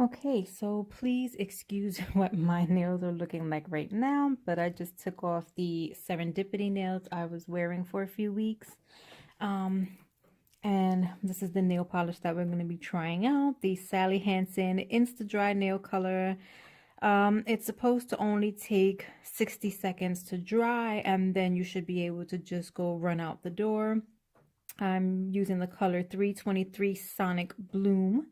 Okay, so please excuse what my nails are looking like right now, but I just took off the Serendipity nails I was wearing for a few weeks. And this is the nail polish that we're going to be trying out, the Sally Hansen Insta Dri nail color. It's supposed to only take 60 seconds to dry, and then you should be able to just go run out the door. I'm using the color 323 Sonic Bloom,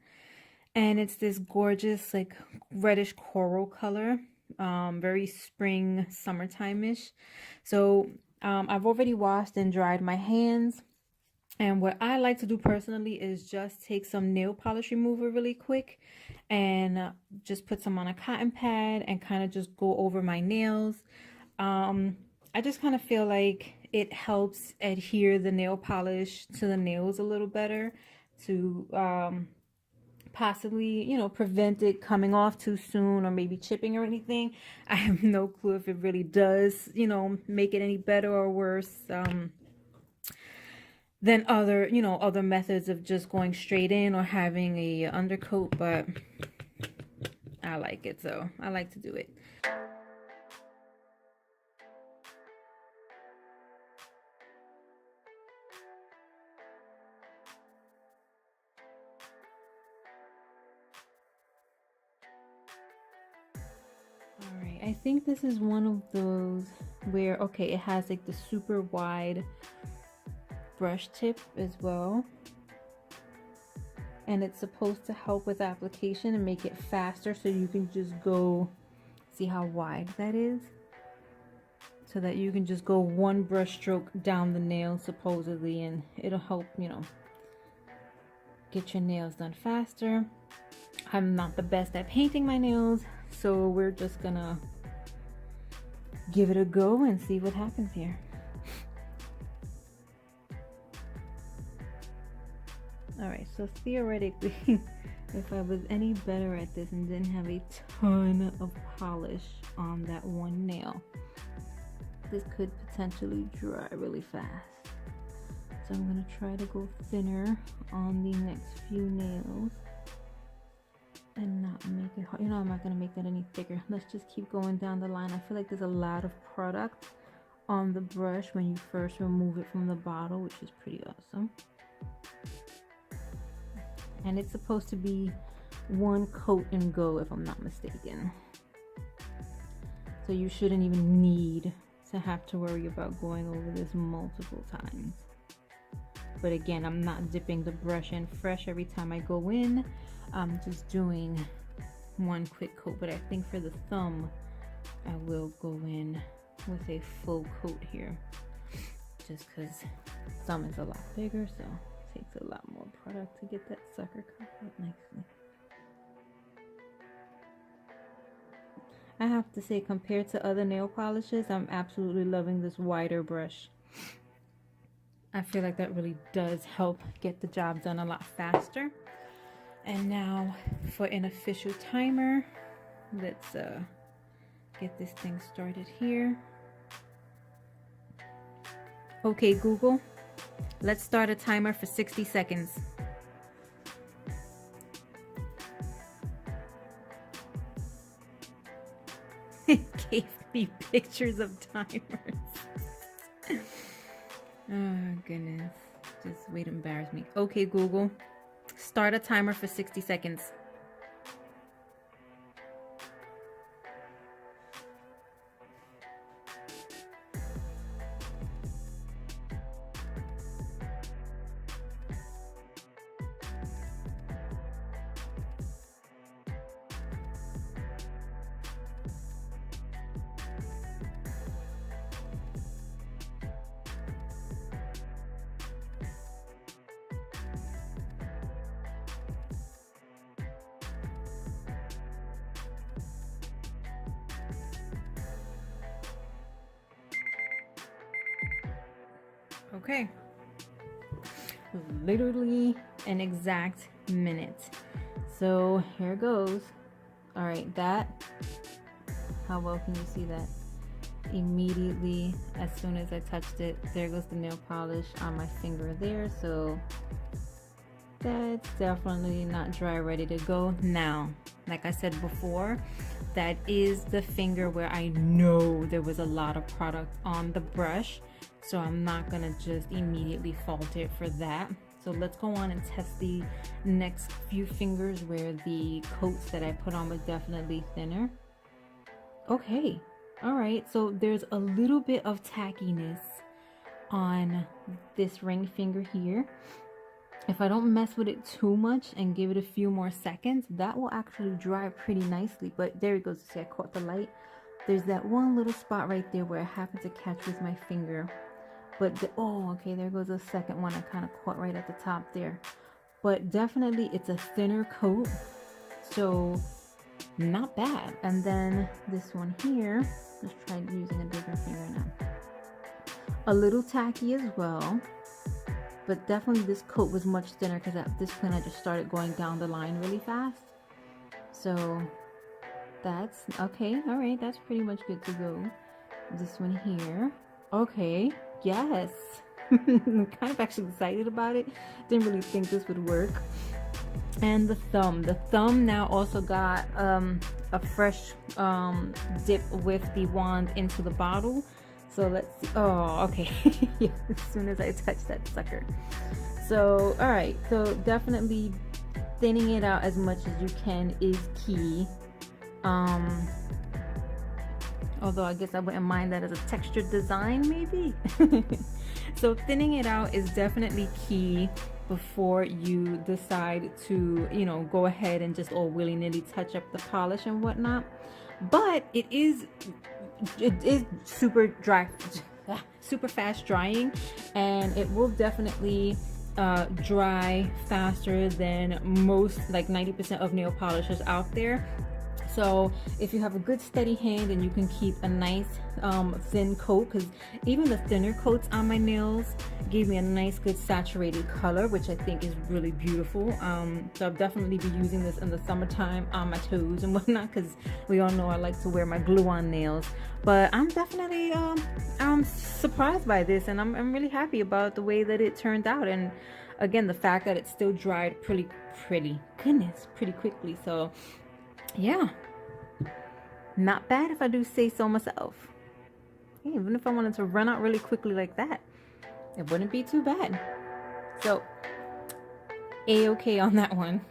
and it's this gorgeous like reddish coral color, very spring summertime-ish. So I've already washed and dried my hands, and what I like to do personally is just take some nail polish remover really quick and just put some on a cotton pad and kind of just go over my nails. I just kind of feel like it helps adhere the nail polish to the nails a little better to possibly, you know, prevent it coming off too soon or maybe chipping or anything. I have no clue if it really does, you know, make it any better or worse than other, you know, other methods of just going straight in or having a undercoat, but I like it, so I like to do it. Alright, I think this is one of those where, okay, it has like the super wide brush tip as well. And it's supposed to help with application and make it faster so you can just go, see how wide that is? So that you can just go one brush stroke down the nail supposedly, and it'll help, you know, get your nails done faster. I'm not the best at painting my nails, so we're just gonna give it a go and see what happens here. Alright, so theoretically, if I was any better at this and didn't have a ton of polish on that one nail, this could potentially dry really fast. So I'm going to try to go thinner on the next few nails and not make it hard. You know, I'm not going to make that any thicker. Let's just keep going down the line. I feel like there's a lot of product on the brush when you first remove it from the bottle, which is pretty awesome. And it's supposed to be one coat and go, if I'm not mistaken. So you shouldn't even need to have to worry about going over this multiple times. But again, I'm not dipping the brush in fresh every time I go in. I'm just doing one quick coat. But I think for the thumb, I will go in with a full coat here. Just because thumb is a lot bigger, so it takes a lot more product to get that sucker covered nicely. I have to say, compared to other nail polishes, I'm absolutely loving this wider brush. I feel like that really does help get the job done a lot faster. And now for an official timer, let's get this thing started here. Okay, Google, let's start a timer for 60 seconds. It gave me pictures of timers. Oh goodness, just way to embarrass me. Okay, Google, start a timer for 60 seconds. Okay, literally an exact minute. So here goes. All right, that, how well can you see that? Immediately, as soon as I touched it, there goes the nail polish on my finger there. So That's definitely not dry, ready to go. Now, like I said before, that is the finger where I know there was a lot of product on the brush, so I'm not gonna just immediately fault it for that. So let's go on and test the next few fingers where the coats that I put on was definitely thinner. Okay, all right, so there's a little bit of tackiness on this ring finger here. If I don't mess with it too much and give it a few more seconds, that will actually dry pretty nicely. But there it goes. See, I caught the light. There's that one little spot right there where I happened to catch with my finger. But oh, okay, there goes a second one I kind of caught right at the top there. But definitely it's a thinner coat, so not bad. And then this one here, let's try using a different finger now. A little tacky as well. But definitely this coat was much thinner because at this point I just started going down the line really fast. So that's okay. All right, that's pretty much good to go. This one here. Okay, yes. I'm kind of actually excited about it. Didn't really think this would work. And the thumb. The thumb now also got a fresh dip with the wand into the bottle. So let's see. Oh, okay. Yeah, as soon as I touch that sucker. So, all right. So definitely thinning it out as much as you can is key. Although I guess I wouldn't mind that as a textured design, maybe. So thinning it out is definitely key before you decide to, you know, go ahead and just all willy-nilly touch up the polish and whatnot. But it is super dry, super fast drying, and it will definitely dry faster than most, like 90% of nail polishers out there. So if you have a good steady hand and you can keep a nice thin coat, because even the thinner coats on my nails gave me a nice good saturated color, which I think is really beautiful. So I'll definitely be using this in the summertime on my toes and whatnot, because we all know I like to wear my glue-on nails. But I'm definitely surprised by this, and I'm really happy about the way that it turned out. And again, the fact that it still dried pretty quickly. So yeah, not bad if I do say so myself. Yeah, even if I wanted to run out really quickly like that, it wouldn't be too bad. So A-okay on that one.